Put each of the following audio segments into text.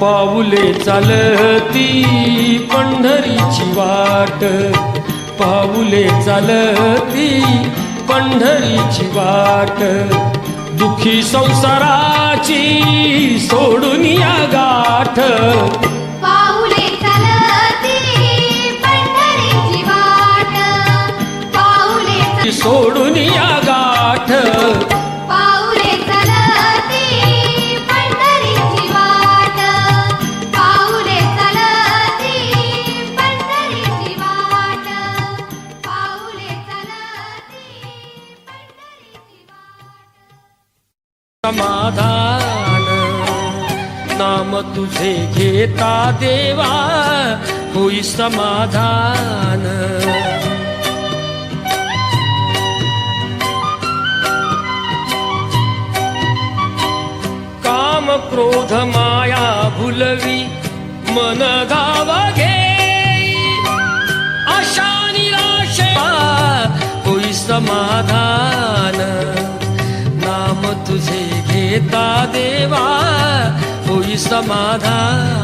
पाऊले चालती पंढरीची वाट, पाऊले चालती पंढरीची वाट, दुखी संसाराची सोडून या गाठ, पाऊले चालती पंढरीची वाट, पाऊले सोडून या गाठ, पाऊले चालती पंढरीची वाट, पाऊले चालती पंढरीची वाट, पाऊले चालती पंढरीची वाट. समाधान नाम तुझे घेता देवा होई समाधान, काम क्रोध माया भुलवी मन धावा घेई, आशा निराशा होई समाधान, नाम तुझे घेता देवा होई समाधान.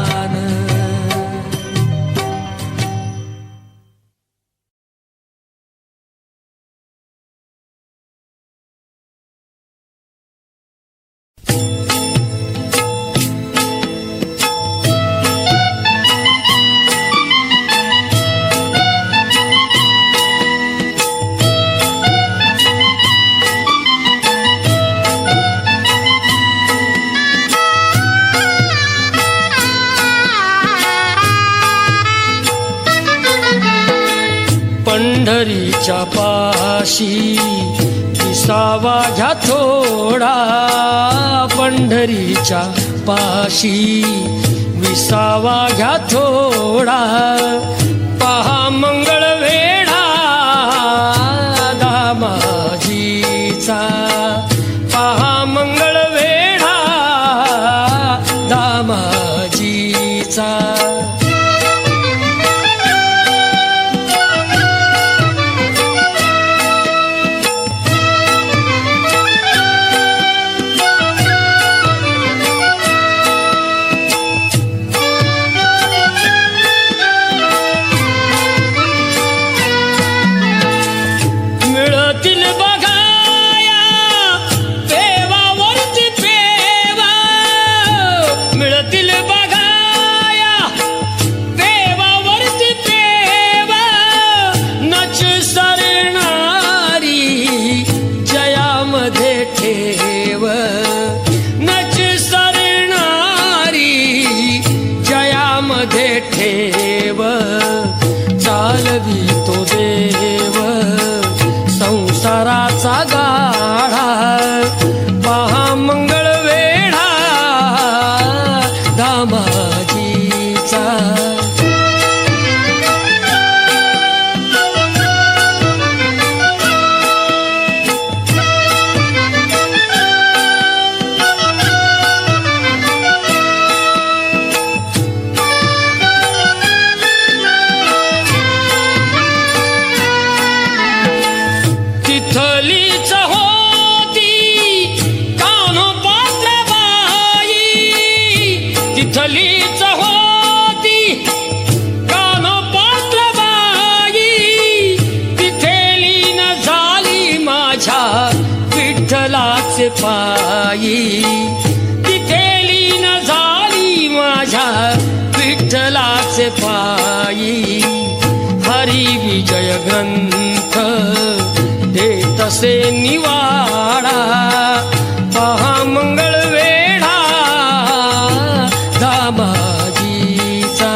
पंढरीच्या पाशी विसावा घ्या थोडा, पंढरीच्या पाशी विसावा घ्या थोडा, पहा मंगळ वेढा दामाजीचा, पहा मंगळ वेढा दामाजीचा. ठेव चालवी तो देव संसाराचा गाढा, पहा मंगळ वेढा दामाजीचा. तिथलीच होती कान्होपात्राबाई, तिथलीच होती कान्होपात्राबाई, तिथे लीन झाली माझ्या विठ्ठलाचे पायी, तिथे लीन झाली माझ्या विठ्ठलाचे पायी. हरी विजय ग्रंथ तसे निवाडा, पहा मंगळ वेढा दामाजीचा.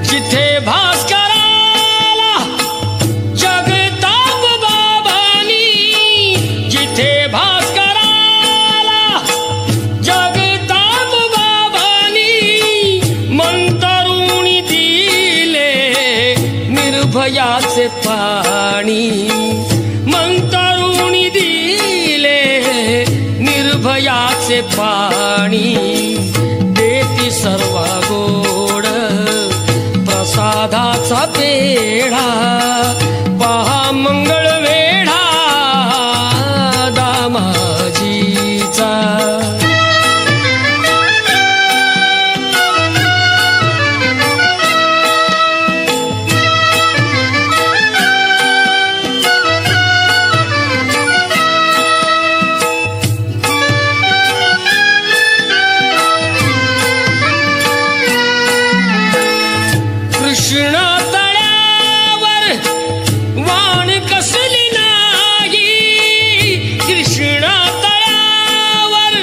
जिथे भास्कराला जगताप बाबांनी, जिथे भास्कराला जगताप बाबांनी मंतरुणी दिले निर्भयाचे पाणी, मंतरुणी दिले निर्भयाचे पाणी देती सर्व गोड प्रसादाचा पेढा पहा मंगळ वेढा दामाजीचा. कृष्ण तळ्यावर वाण कसली नाही, कृष्ण तळ्यावर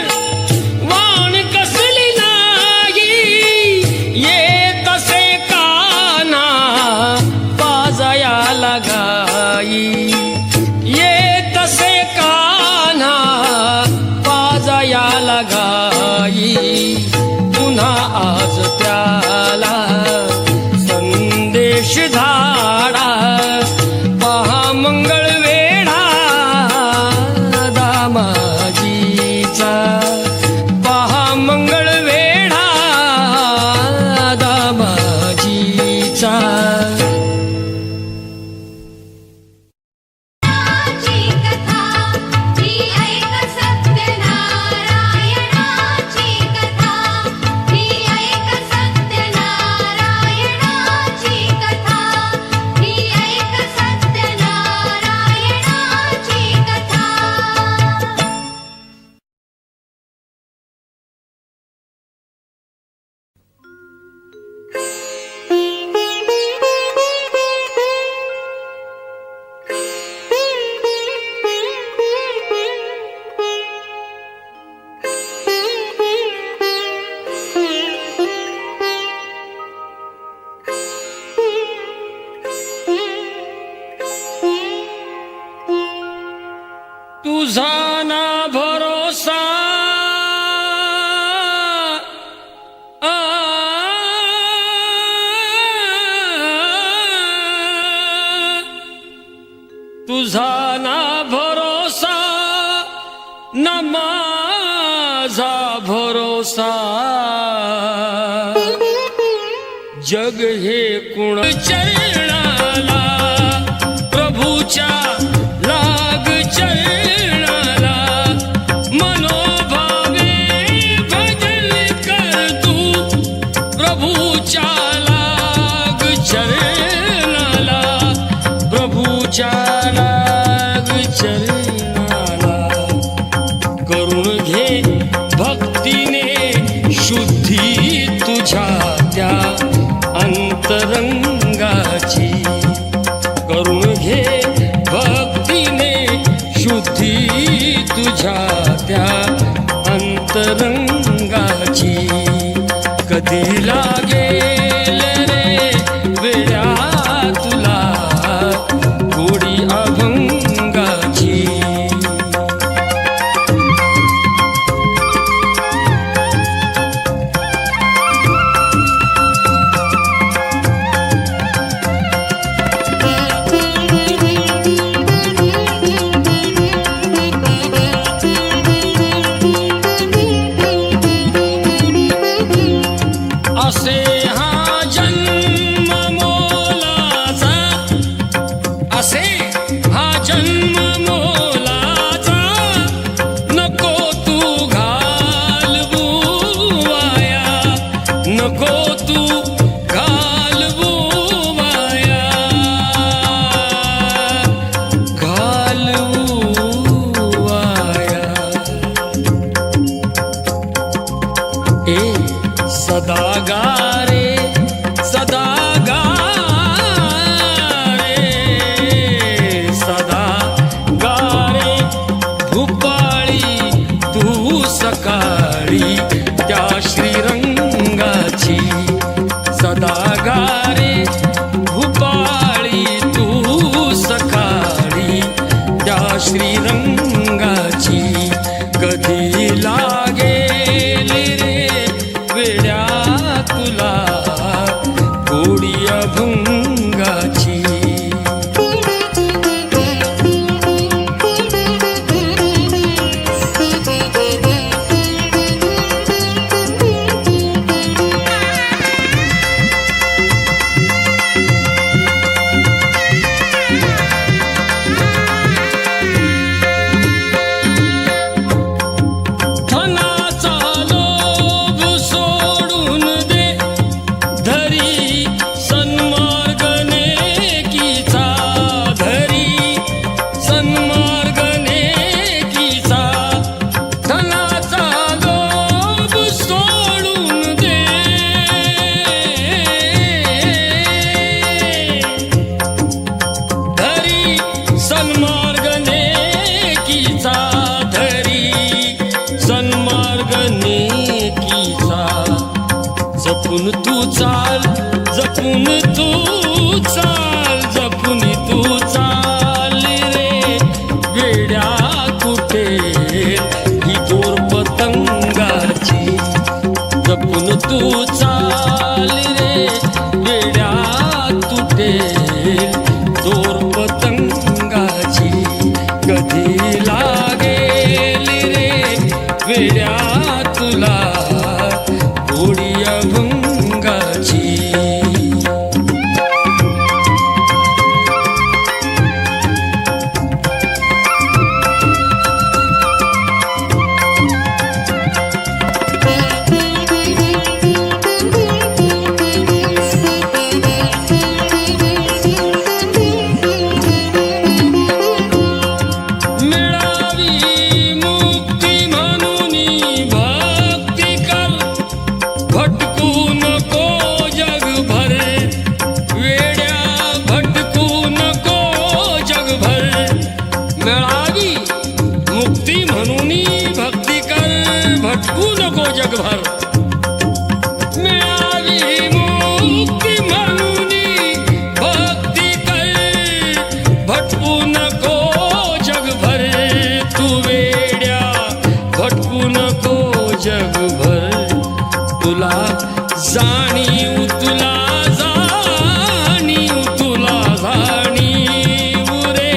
वाण कसली नाही, ये तसे काना पाजयाला गाई, ये तसे कान्हा पाजयाला गाई. पुन्हा आज त्याला संदेश धाडा पहा मंगळ वेढा दामाजीचा, पहा मंगळ वेढा दामाजीचा. ची कथा ही ऐक सत्यनारायणाची कथा, ही ऐक सत्यनारायणाची कथा, ही ऐक सत्यनारायणाची कथा. तुझा ना भरोसा तुझा ना भरोसा न माझा भरोसा, जग हे कुण चरणाला प्रभूच्या लाग चरणाला, मनोभावे भजन कर तू प्रभूच्या लाग चरणाला, प्रभूच्या लाग चरणाला. करून घे भक्तीने शुद्धी तुझ्या त्या अंतरंगाची, करून घे भक्तीने शुद्धी तुझ्या त्या अंतरंगाची. कधी लागेल रे वेड्या तुला गोडी अभंगाची. असे हा जन्म मोलाचा, असे हा जन्म मोलाचा, नको तू घालवू वाया, नको तू घालवू वाया, घालवू वाया. ए सदा गारे सदा गारे सदा गारे भूपाळी तू सकाळी त्या श्रीरंगाची, सदा गारे भूपाळी तू सकाळी त्या श्रीरंगाची. कधी लागेल रे वेड्या तुला गोडी अभंगाची. सन्मार्ग नेकीचा धरी, सन्मार्ग नेकीचा जपून तू चाल, जपून तू चाल, जपून तू चाल रे वेड्या कुठे ही दोर पतंगाची, जपून तू चाल रे वेड्या तुटे दोर पतंगाची, कधी लागेल रे वेड्या तुला गोडी अभंगाची. भटकू नको जगभर, मिळावी मुक्ती म्हणून भक्ती कर, भटकू नको जगभर तू वेड्या, भटकू नको जगभर. तुला जाणीव, तुला जाणीव, तुला जाणीव रे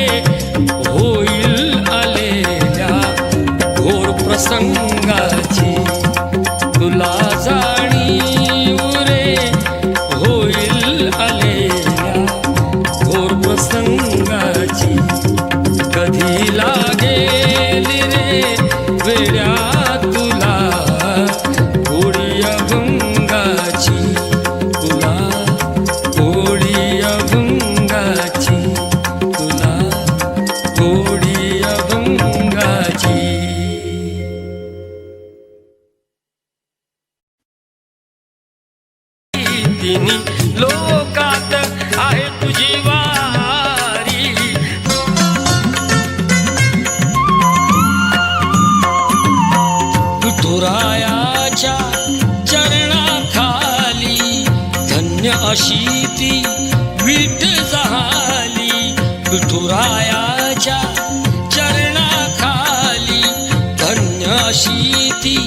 होईल आलेल्या घोर प्रसंगाची, तुला जाणीव रे होईल आलेल्या घोर प्रसंगाची, कधी लागेल रे वेड्या तुला गोडी अभंगाची, तुला गोडी अभंगाची, तुला गोडी अभंगाची. तिन्ही लोकात आहे तुझी वारी, विठुरायाच्या चरणाखाली धन्य अशी ती विठ झाली, विठुरायाच्या चरणाखाली धन्य अशी ती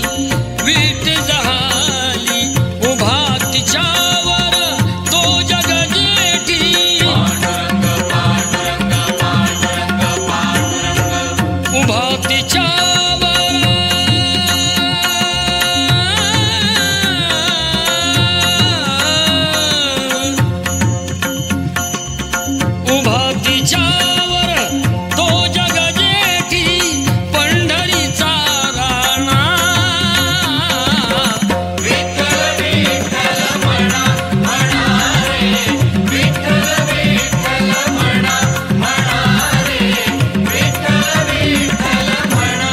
विठ झाली. उभा तिच्यावर तो जग जेठी, उभा तिच्यावर उभा तिच्यावर तो जग जेठी, पंढरीचा राणा. विठ्ठल विठ्ठल म्हणा म्हणा रे, विठ्ठल विठ्ठल म्हणा म्हणा रे, विठ्ठल विठ्ठल म्हणा.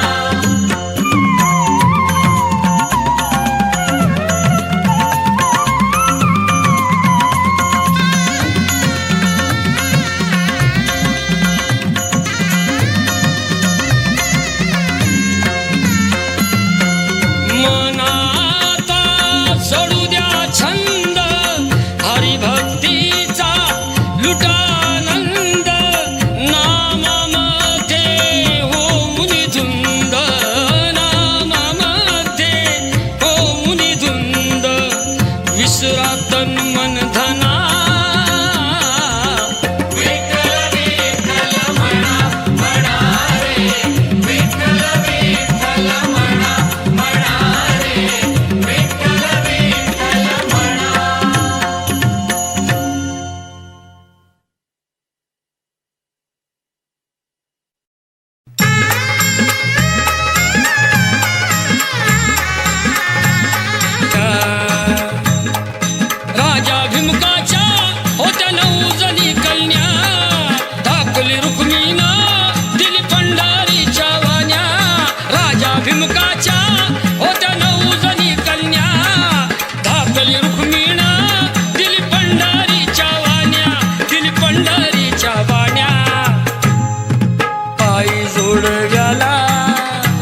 पायी जोडव्याला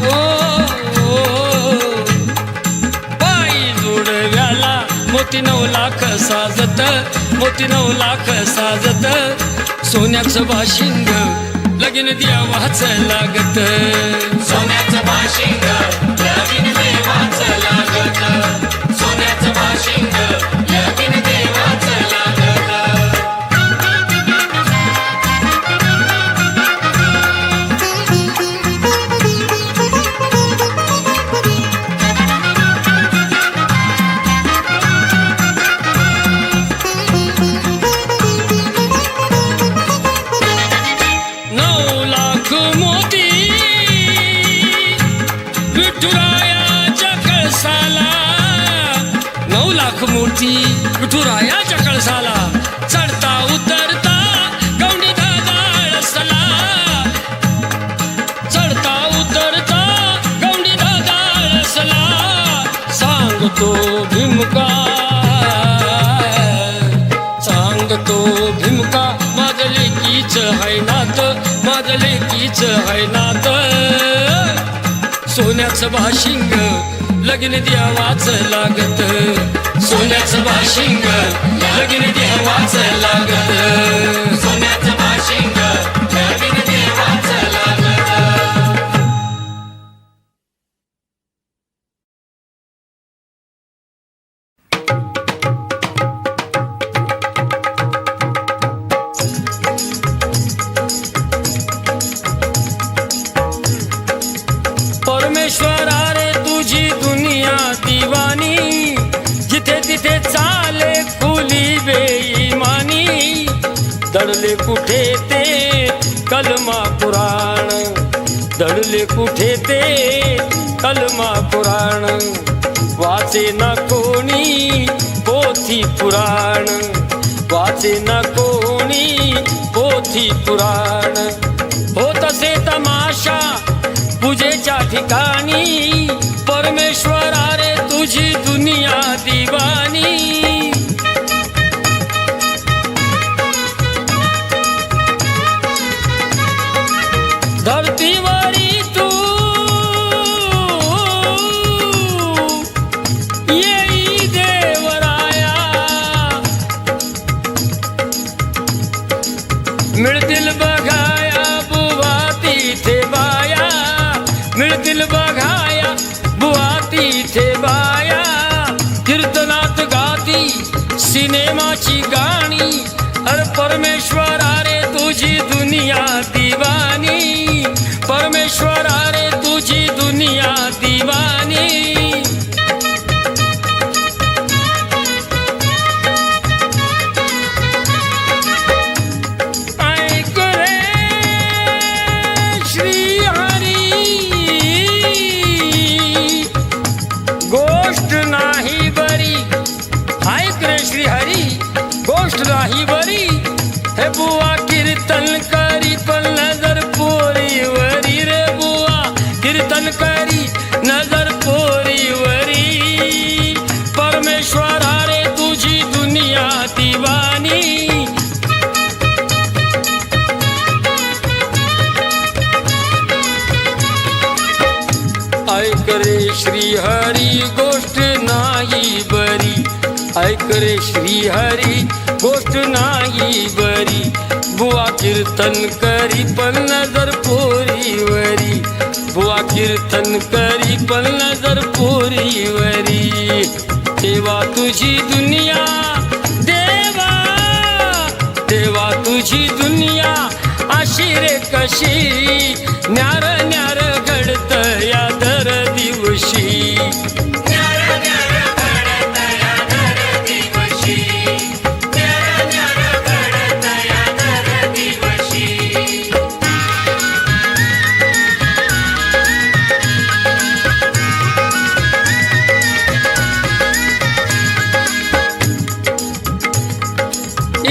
ओ, पायी जोडव्याला मोती 9 लाख साजत, मोती 9 लाख साजत, सोन्याचं बाशिंग लगीन देवाचं लागत. सोन्याचं बाशिंग लगीन देवाचं लागत, सोन्याचं बाशिंग लगीन देवाचं लागत. मोती विठुरायाच्या कळसाला चढता उतरता गौंडी दादाळसला, चढता उतरता गौंडी दादाळसला, सांगतो भिमका, सांगतो भिमका, माझं लेकीच हाय नात, माझं लेकीच हाय नात. सोन्याचं बाशिंग लगीन देवाचं लागत, सोन्याचं बाशिंग लगीन देवाचं लागत, सोन्याचं बाशिंग लगीन देवाचं लागत. परमेश्वरा रे तुझी दुनिया दिवानी, जिथे तिथे चाले खुली बेईमानी, दडले कुठे ते कलमा पुराण, दडले कुठे ते कलमा पुराण, वाचे ना कोणी पोथी पुराण, वाचे ना कोणी पोथी पुराण. होत असे तमाशा पूजेच्या ठिकाणी, परमेश्वरा रे तुझी दुनिया दिवानी. धरतीवरी तू येई देवराया, मिळतील बघाया बुवा तिथे बाया, मिळतील बघाया बुवा तिथे बाया, कीर्तनात गाती सिनेमाची गाणी, अरे परमेश्वरा रे तुझी दुनिया दिवानी, परमेश्वरा रे तुझी दुनिया दिवानी. ऐक रे श्री हरी, गोष्ट नाही बरी, ऐक रे श्री हरी, गोष्ट नाही बरी. हे बुवा कीर्तन करी पण नजर पोरीवरी रे, बुवा कीर्तन करी नजर पोरीवरी, परमेश्वरा रे तुझी दुनिया दिवानी. ऐक रे श्री हरी गोष्ट नाही बरी, ऐक रे श्री हरी गोष्ट नाही बरी, बुवा कीर्तन करी पण नजर पोरीवरी, बुवा कीर्तन करी पण नजर पोरीवरी. देवा तुझी दुनिया, देवा देवा तुझी दुनिया अशी रे कशी, न्यार न्यार घडत या दर दिवशी, न्यार न्यार घडत या दर दिवशी, न्यार न्यार घडत या दर दिवशी.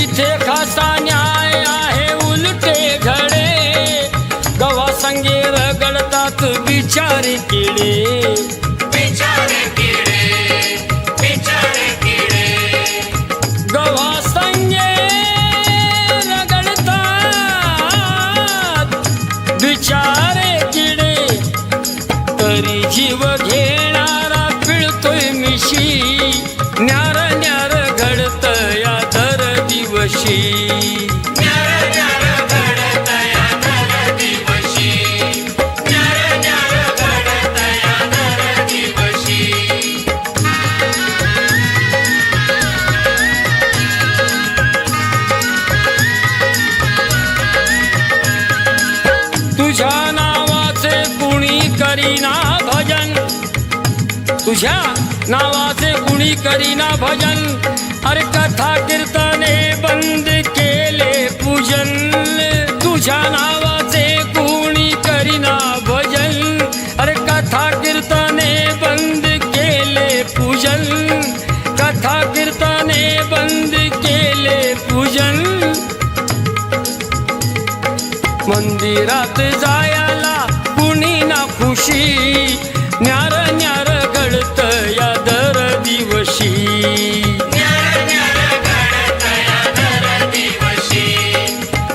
इथे खासा न्याय आहे उलटे घडे, गवा संगे रगडतात बिचारे किडे, बिचारे किडे, बिचारे किडे, गवा संगे रगडतात बिचारे तुझ्या नावाचे कुणी करीना भजन अरे कथा कीर्तने बंद केले पूजन तुझ्या नावाचे कुणी करीना भजन अरे कथा कीर्तने बंद केले पूजन कथा कीर्तने बंद केले पूजन मंदिरात जायला कुणी ना खुशी न्यार न्यार घडत या दर दिवशी न्यार न्यार घडत या दर दिवशी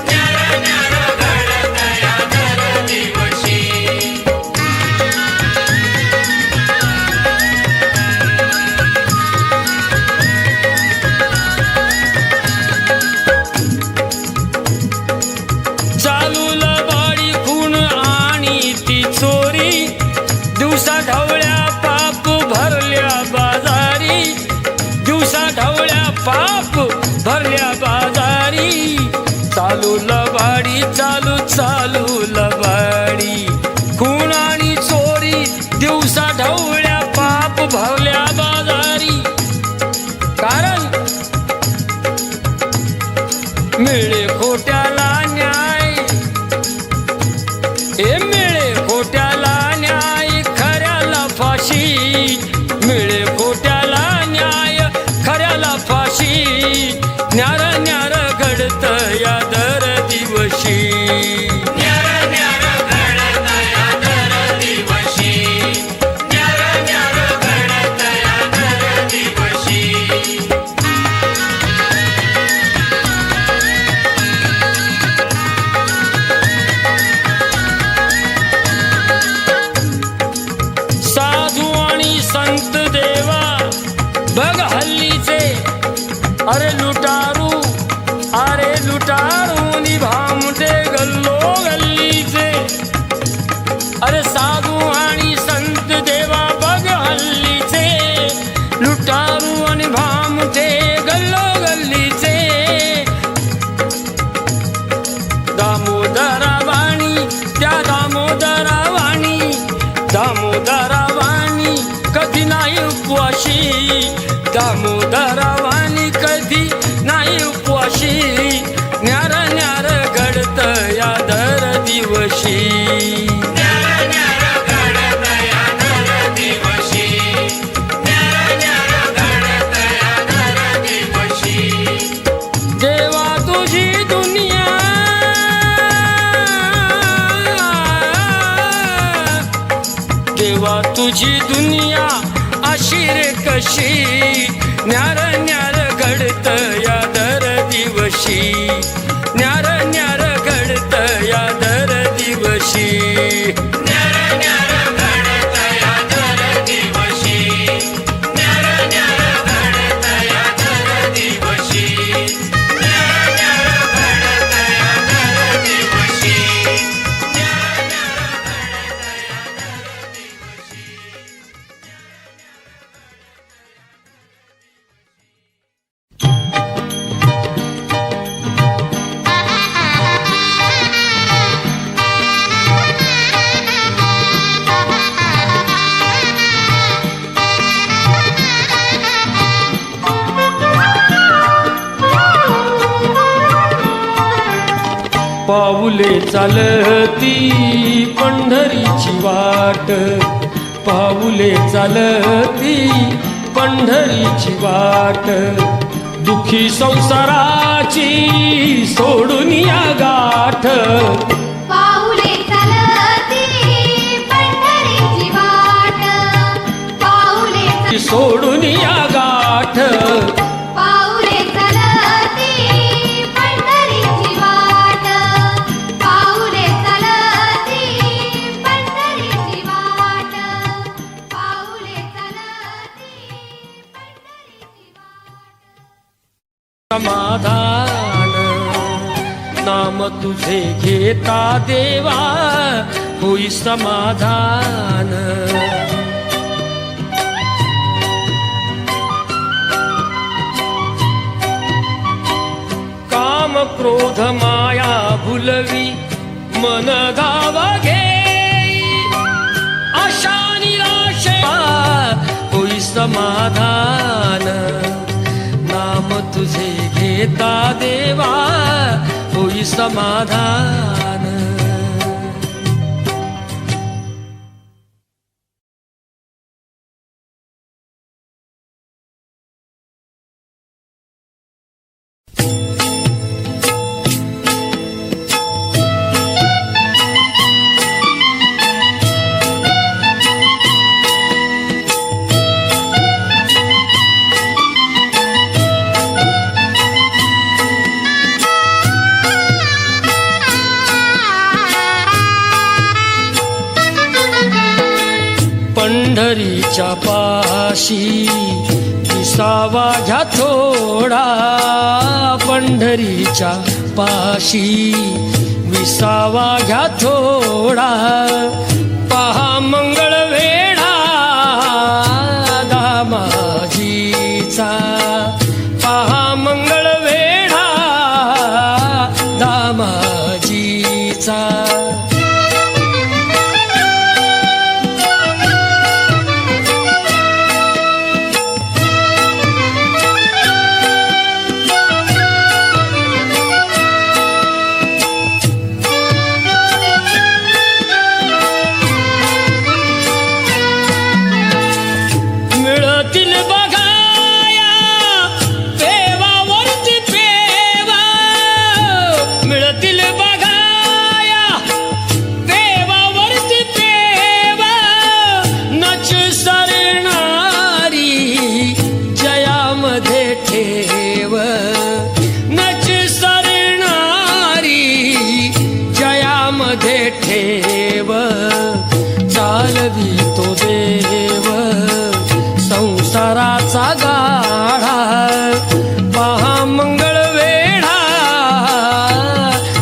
न्यार न्यार घडत या दर दिवशी चालू लबाडी खून आणि ती चोरी दिवसा ढवळ्या पाप भरल्या बाजारी दिवसा ढवळ्या पाप भरल्या बाजारी चालू लबाडी चालू चालू लबाडी खून आणि चोरी दिवसा ढवळ्या पाप भरल्या बाजारी कारण मिळे खोट्याला न्याय हे मिळे खोट्याला न्याय खऱ्याला फाशी मिळे खोट्याला न्याय खऱ्याला फाशी न्यार न्यार घडत या दर दिवशी न्यार न्यार घडत या दर दिवशी न्यार न्यार घडत या दर दिवशी साधू आणि संत देवा बघ हल्लीचे अरे लुटारू निभामटे गल्लो गल्लीचे अरे साधू आणि संत देवा बघ हल्लीचे लुटारू आणि भामटे गल्लो गल्लीचे दामोदरावाणी त्या दामोदरावाणी कधी नाही उपवाशी दामोदरावाणी कधी नाही उपवाशी न्यार न्यार घडत या दर दिवशी न्यार न्यार घडत या दर दिवशी न्यार न्यार घडत या दर दिवशी देवा तुझी दुनिया देवा तुझी दुनिया अशी रे कशी न्यार न्यार घडत या दर दिवशी न्यार न्यार घडत या दर दिवशी न्यार न्यार घडत या दर दिवशी न्यार न्यार घडत या दर दिवशी न्यार न्यार घडत या दर दिवशी न्यार न्यार घडत पाऊले चालती पंढरीची वाट पाऊले चालती पंढरीची वाट दुखी संसाराची सोडून या गाठ पाऊले चालती पंढरीची वाट पाऊले सोडून या गाठ पाऊले चालती पंढरीची वाट पाऊले चालती पंढरीची वाट पाऊले चालती पंढरीची वाट समाधान नाम तुझे घेता देवा होई समाधान काम क्रोध माया भुलवी मन धावा घेई आशा निराशा समाधान, नाम तुझे घेता देवा होई समाधान. पंढरीच्या पाशी विसावा घ्या थोडा, पंढरीच्या पाशी विसावा घ्या थोडा. पहा मंगळ वेढा दामाजीचा, पहा मंगळ वेढा दामाजीचा. मिळतील बघाया पेवावरती पेवा, मिळतील बघाया पेवावरती पेवा. नच सरणारी जयामध्ये ठेव, नच सरणारी जयामध्ये ठेव. चालवी तो देव संसाराचा गाढा, पहा मंगळ वेढा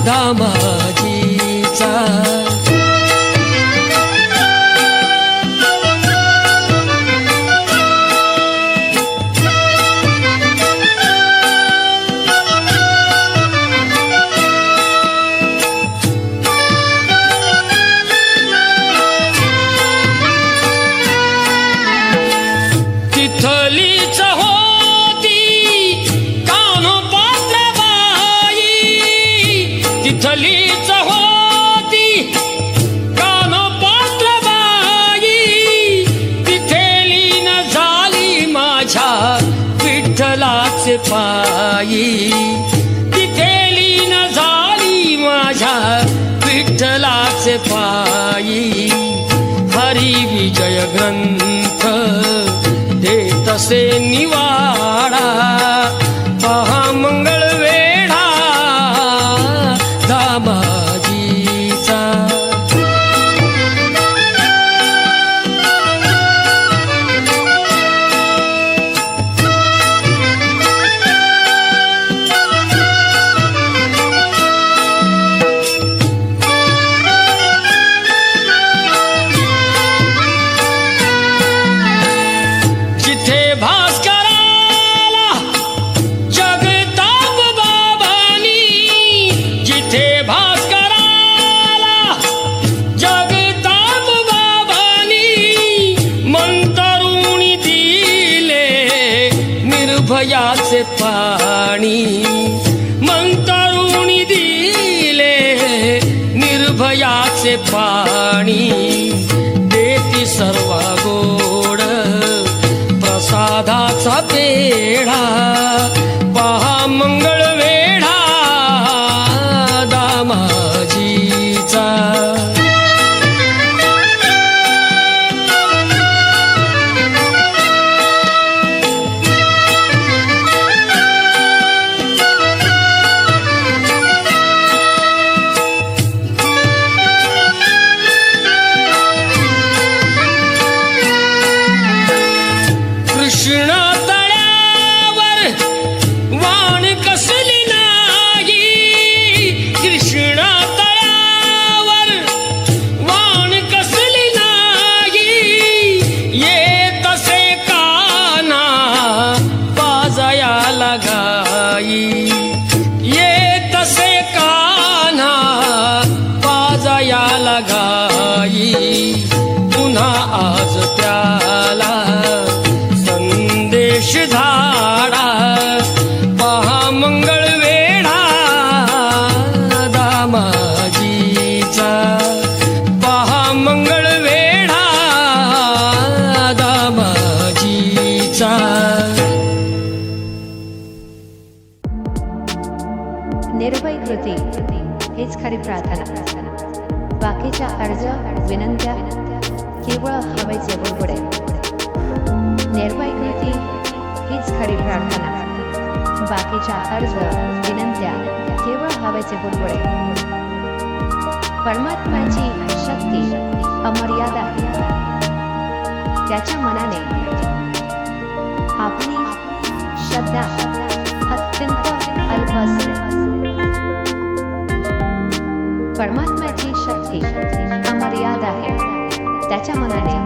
दामाजीचा. तिथलीच होती कान्होपात्र बाई, तिथलीच होती कान्होपात्र बाई. तिथे लीन झाली माझ्या विठ्ठलाचे पायी, तिथे लीन झाली माझ्या विठ्ठलाचे पायी. हरी विजय ग्रंथ देतसे निवाडा, पहा मंगळ वेढा दामाजीचा. जिथे भास्कराला जगताप बाबांनी, जिथे भास्कराला जगताप बाबांनी मंतरुणी दिले निर्भयाचे पाणी, मंतरुणी दिले निर्भयाचे पाणी. देती सर्व गोड प्रसादाचा पेढा, पहा मंगळ वेढा दामाजीचा. कृष्ण तळ्यावर हीच खरी प्रार्थना. बाकीच्या अर्ज विनंत्या केवळ हवेचे बुडबुडे. निर्भय कृती हीच खरी प्रार्थना. बाकीच्या अर्ज विनंत्या केवळ हवेचे बुडबुडे. परमात्म्याची शक्ती अमर्याद आहे. त्याच्या मनाने आपली श्रद्धा अत्यंत अल्प असते. परमात्म्याची शक्ती अमर्याद आहे. त्याच्या मनाने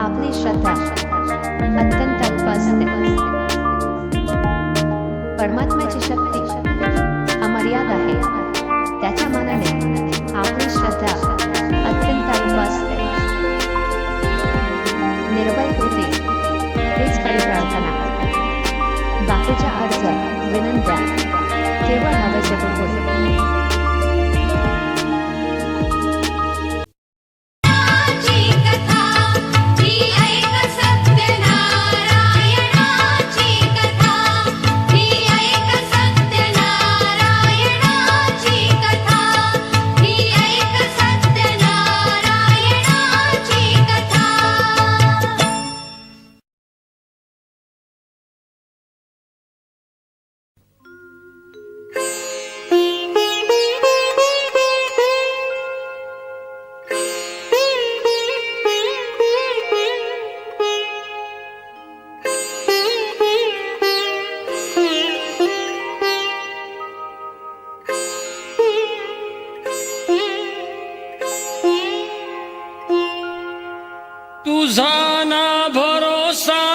आपली श्रद्धा अत्यंत अल्प असते. परमात्म्याची शक्ती अमर्याद आहे. त्याच्या मनाने आपली श्रद्धा अत्यंत अल्प असते. निर्भय कृती हीच खरी प्रार्थना. बाकीच्या अर्ज विनंत्या केवळ हवेचे बुडबुडे. ची कथा ही ऐक सत्यनारायणाची कथा ही ऐक सत्यनारायणाची कथा ही ऐक सत्यनारायणाची कथा. तुझा ना भरोसा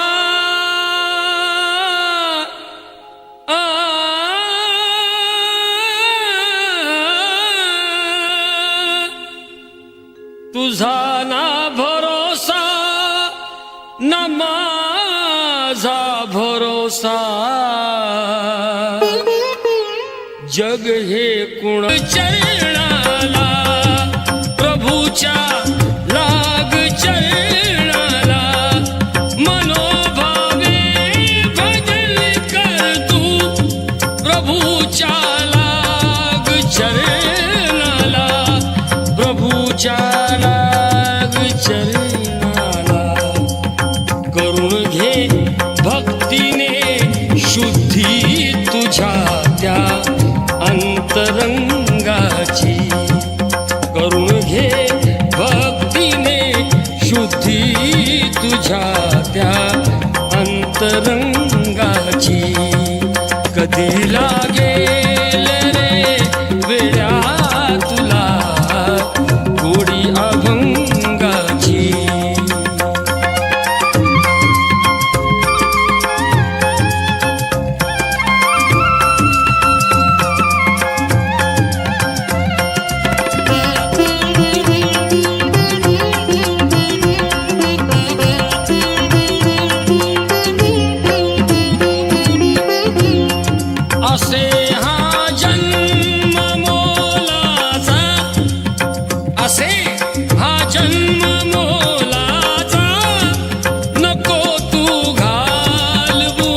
तुझा ना भरोसा ना माझा भरोसा. जग हे कुण चरणाला प्रभूच्या लाग चरणाला. मनोभावे भजन कर तू प्रभूच्या लाग चरणाला. प्रभूच्या लाग चरणाला. करून घे भक्तीने शुद्धी तुझ्या त्या अंतरंगाची. करून घे भक्तीने शुद्धी तुझ्या त्या अंतरंगाची. कधी लागेल रे वेळा तुला गोडी अभंगाची. असे हा जन्म मोलाचा. असे हा जन्म मोलाचा. नको तू घालवू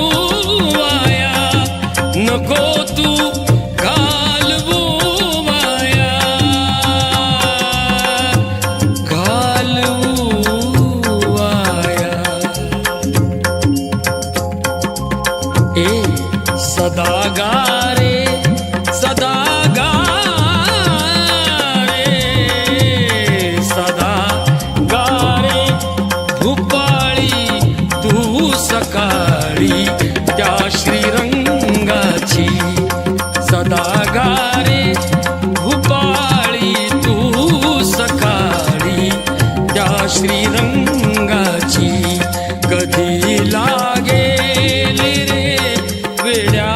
वाया. नको तू घालवू वाया. घालवू वाया. सदा गारे सदा गारे सदा गारे भूपाळी तू सकाळी त्या श्रीरंगाची. सदा गारे भूपाळी तू सकाळी त्या श्रीरंगाची. कधी लागेल रे वेड्या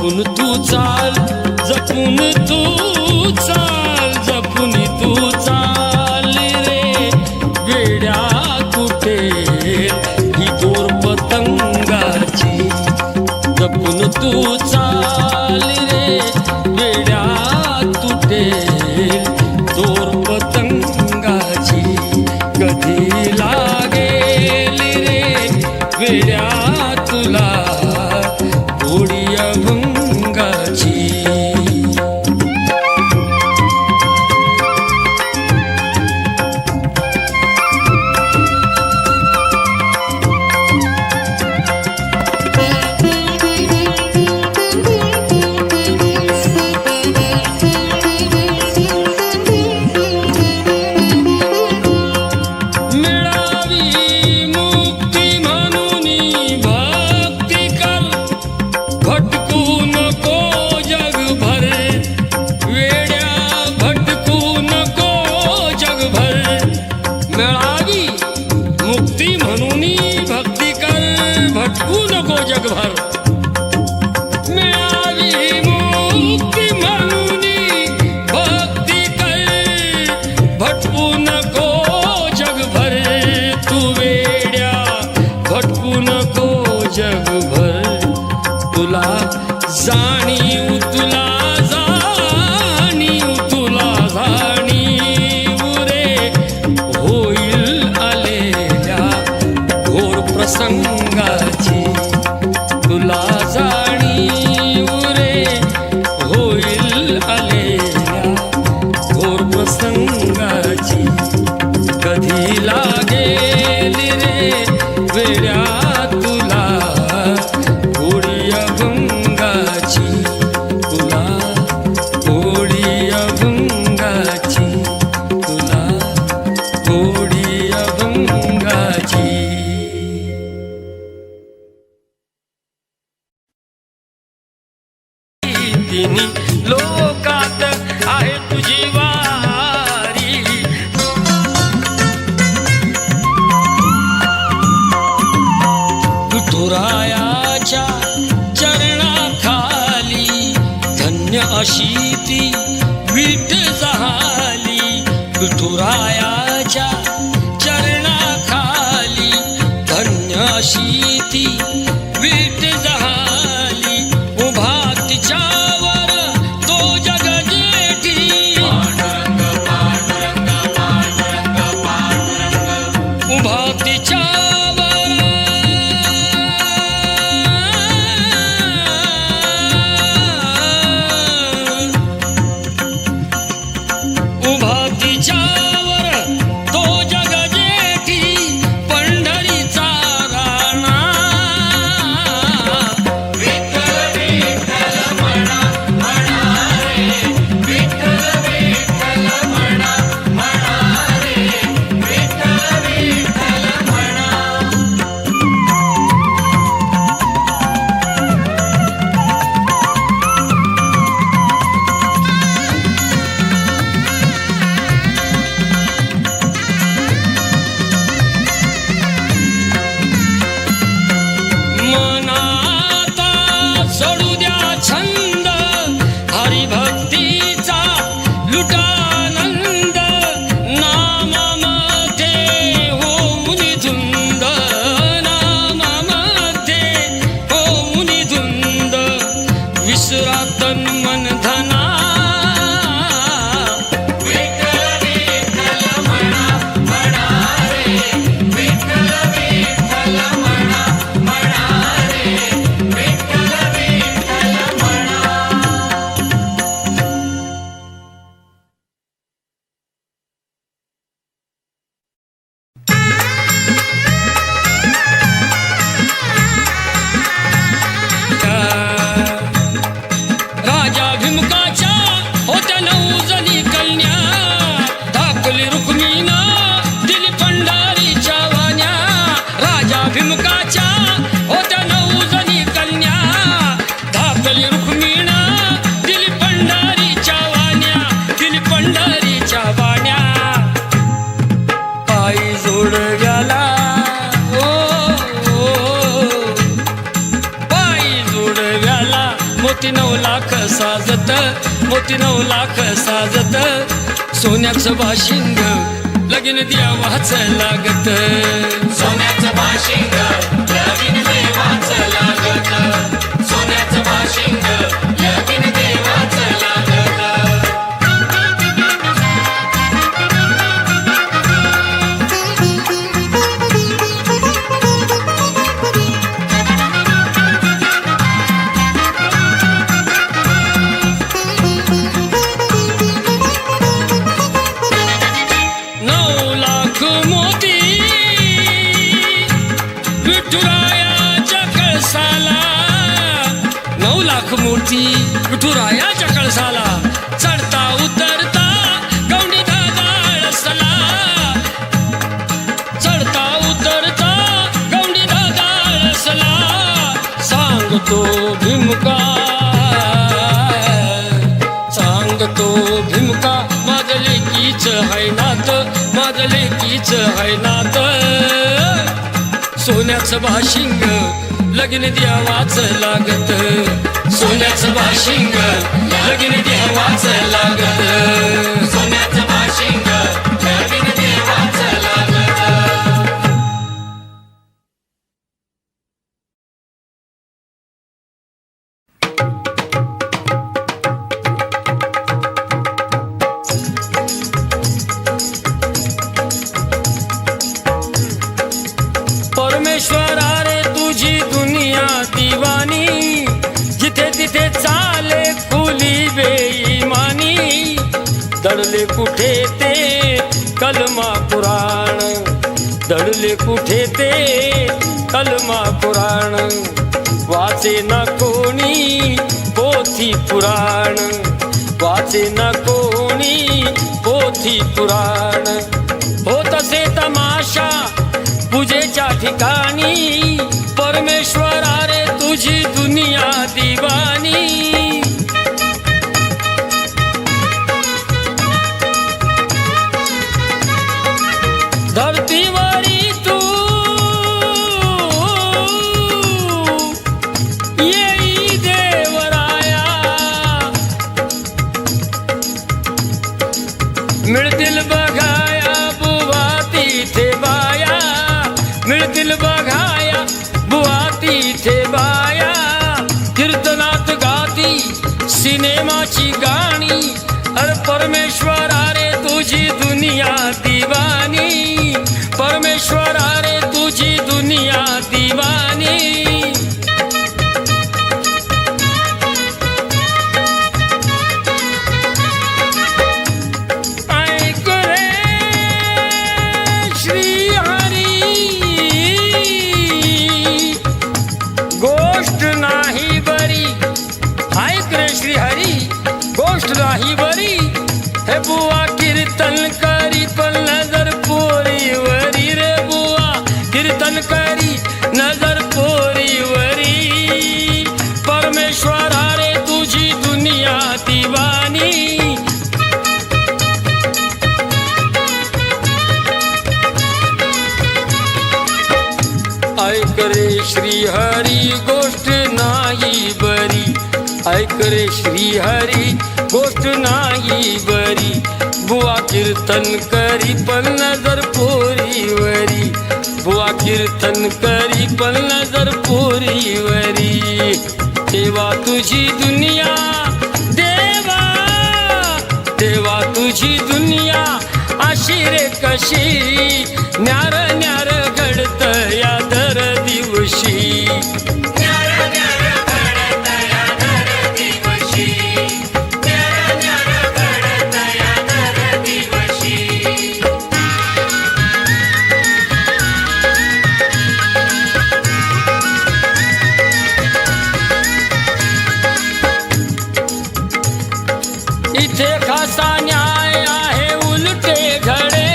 जपून तू चाल, जपून तू चाल, जपून तू चाल रे वेड्या कुठे ही दोर पतंगाची. जपून तू चाल रे वेड्या तुटे दोर पतंगाची. कधी लागेल रे वेड्या तुला गोडी अभंगाची. भटकू नको जगभर. मिळावी मुक्ती म्हणून भक्ती कर, भटकू नको जगभर. तू वेड्या भटकू नको जगभर. तुला जाणीव, तुला जाणीव, तुला जाणीव रे होईल आलेल्या घोर प्रसंगाची. तुला जाणीव रे होईल आलेल्या घोर प्रसंगाची. कधी लागेल रे वेड्या तुला गोडी अभंगाची. तुला गोडी अभंगाची. तुला गोडी अभंगाची. तिन्ही लोकात आहे तुझी वारी. विठुरायाच्या चरणाखाली धन्य अशी ती विठ झाली. विठुरायाच्या चरणाखाली धन्य अशी ती विठ झाली. उभा तिच्यावर तो जग जेठी. पांडुरंग पांडुरंग पांडुरंग पांडुरंग. उभा तिच्यावर उभा तिच्यावर तो जग जेठी. पंढरीचा राणा विठ्ठल विठ्ठल म्हणा म्हणा रे. विठ्ठल विठ्ठल म्हणा म्हणा रे. विठ्ठल विठ्ठल म्हणा. साजत मोती 9 लाख साजत सोन्याचं बाशिंग लगीन देवाच लागत सोन्याचं बाशिंग लगीन देवाच लागत सोन्याचं बाशिंग लगीन देवाच लागत मूर्ती विठुरायाच्या कळसाला चढता उतरता गौंडी दादाळसला चढता उतरता गौंडी दादाळसला सांगतो भीमका माझं लेकीच है नात माझं लेकीच है नात सोन्याचं बाशिंग लगीन देवाच लागत सोन्याचं बाशिंग लगीन देवाच लागत सोन्याचं बाशिंग लगीन देवाच लागत परमेश्वरा रे तुझी दुनिया दिवानी जिथे तिथे चाले खुली बेईमानी दडले कुठे ते कलमा पुराण दडले कुठे ते कलमा पुराण वाचे ना कोणी पोथी पुराण वाचे ना कोणी पोथी पुराण होत असे तमाशा पूजेच्या ठिकाणी परमेश्वरा रे तुझी दुनिया दिवानी धरतीवरी तू येई देवराया मिळतील बघाया बुवा तिथे बाया मिळतील बघाया बुवा तिथे बाया कीर्तनात गाती सिनेमाची गाणी अरे परमेश्वरा रे तुझी दुनिया दिवानी परमेश्वरा रे तुझी दुनिया दिवानी ऐक रे श्री गोष्ट नाही बरी ऐक रे श्री हरी गोष्ट नाही बरी हे बुवा कीर्तन करी पण नजर पोरीवरी रे बुवा कीर्तन करी नजर पोरीवरी परमेश्वरा रे तुझी दुनिया दिवानी ऐक रे श्री हरी गोष्ट नाही बरी ऐक रे श्री हरी गोष्ट नाही बरी बुवा कीर्तन करी पण नजर पोरीवरी बुवा कीर्तन करी पण नजर पोरीवरी देवा तुझी दुनिया देवा देवा तुझी दुनिया अशी रे कशी न्यार न्यार घडत या दर दिवशी इथे खासा न्याय आहे उलटे घडे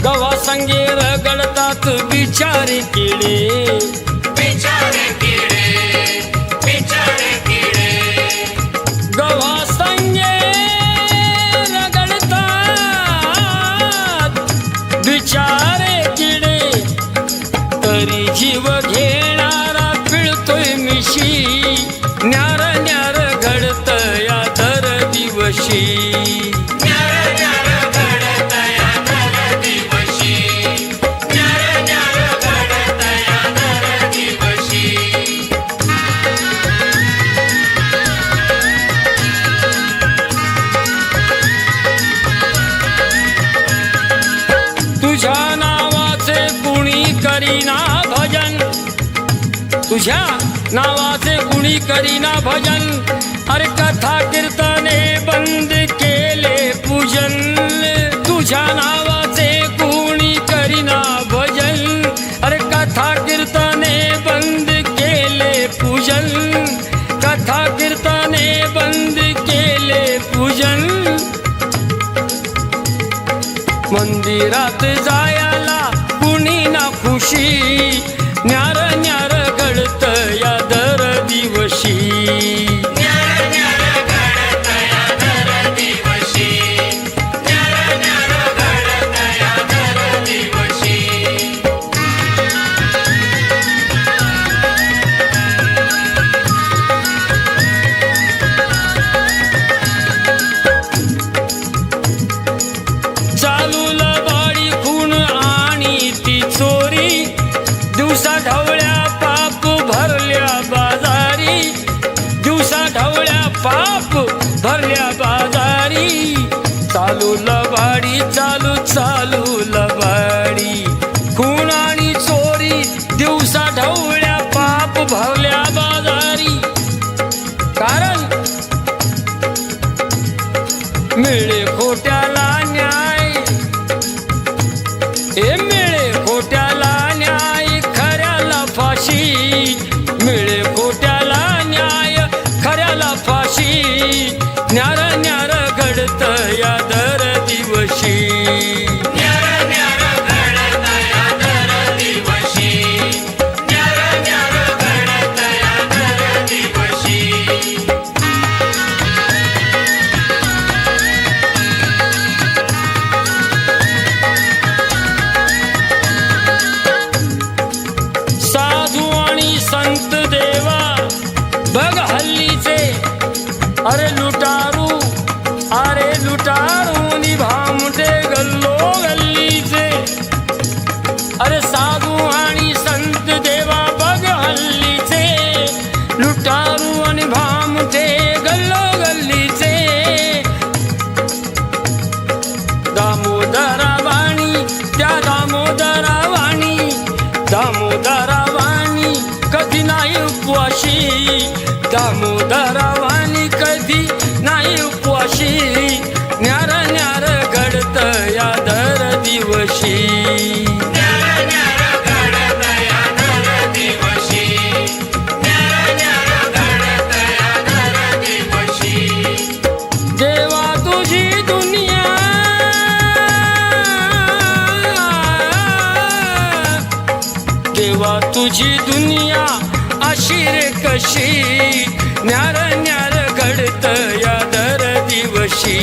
गवा संगे रगडतात बिचारे किडे बिचारे किडे बिचारे किडे गवा संगे रगडतात बिचारे किडे तरी जीव घेणारा पिळतोय मिशी न्यार न्यार घडत तुझ्या नावाचे कुणी करीना भजन, अरे कथा कीर्तने बंद केले पूजन. तुझ्या नावाचे कुणी करीना भजन, अरे कथा कीर्तने बंद केले पूजन. कथा कीर्तने बंद केले पूजन. मंदिरात जायला कुणी ना खुशी, न्यार न्यार घडत या दर दिवशी. न्यार न्यार घडत या दर दिवशी. न्यार न्यार घडत या दर दिवशी. चालू लबाडी खून आणि ती चोरी, दिवसा ढवळ्या पाप भरल्या बाजारी. दिवसा ढवळ्या पाप भरल्या बाजारी. चालू लबाडी चालू चालू लबाडी, खून आणि चोरी, दिवसा ढवळ्या पाप भरल्या बाजारी. कारण मिळे खोट्याला न्याय, हे मिळे खोट्याला न्याय, खऱ्याला फाशी. मिळे खोट्याला न्याय, खऱ्याला फाशी. न्यार न्यार घडत या दर दिवशी. न्यार न्यार घडत या दर दिवशी. न्यार न्यार घडत या दर दिवशी. साधू आणि संत देवा बघ हल्लीचे, अरे लुटारू, अरे लुटारू निभामटे गल्लो गल्लीचे. अरे साधू आणि संत देवा बघ हल्लीचे, लुटारू आणि भामटे गल्लो गल्लीचे. दामोदरावाणी त्या दामोदरावाणी, दामोदरावाणी कधी नाही उपवाशी. दामोदरावाणी कधी नाही उपवाशी. न्यार न्यार घडत या दर दिवशी. न्यार न्यार घडत या दर दिवशी. न्यार न्यार घडत या दर दिवशी. देवा तुझी दुनिया, देवा तुझी दुनिया अशी रे कशी. न्यार न्यार घडत या दर दिवशी.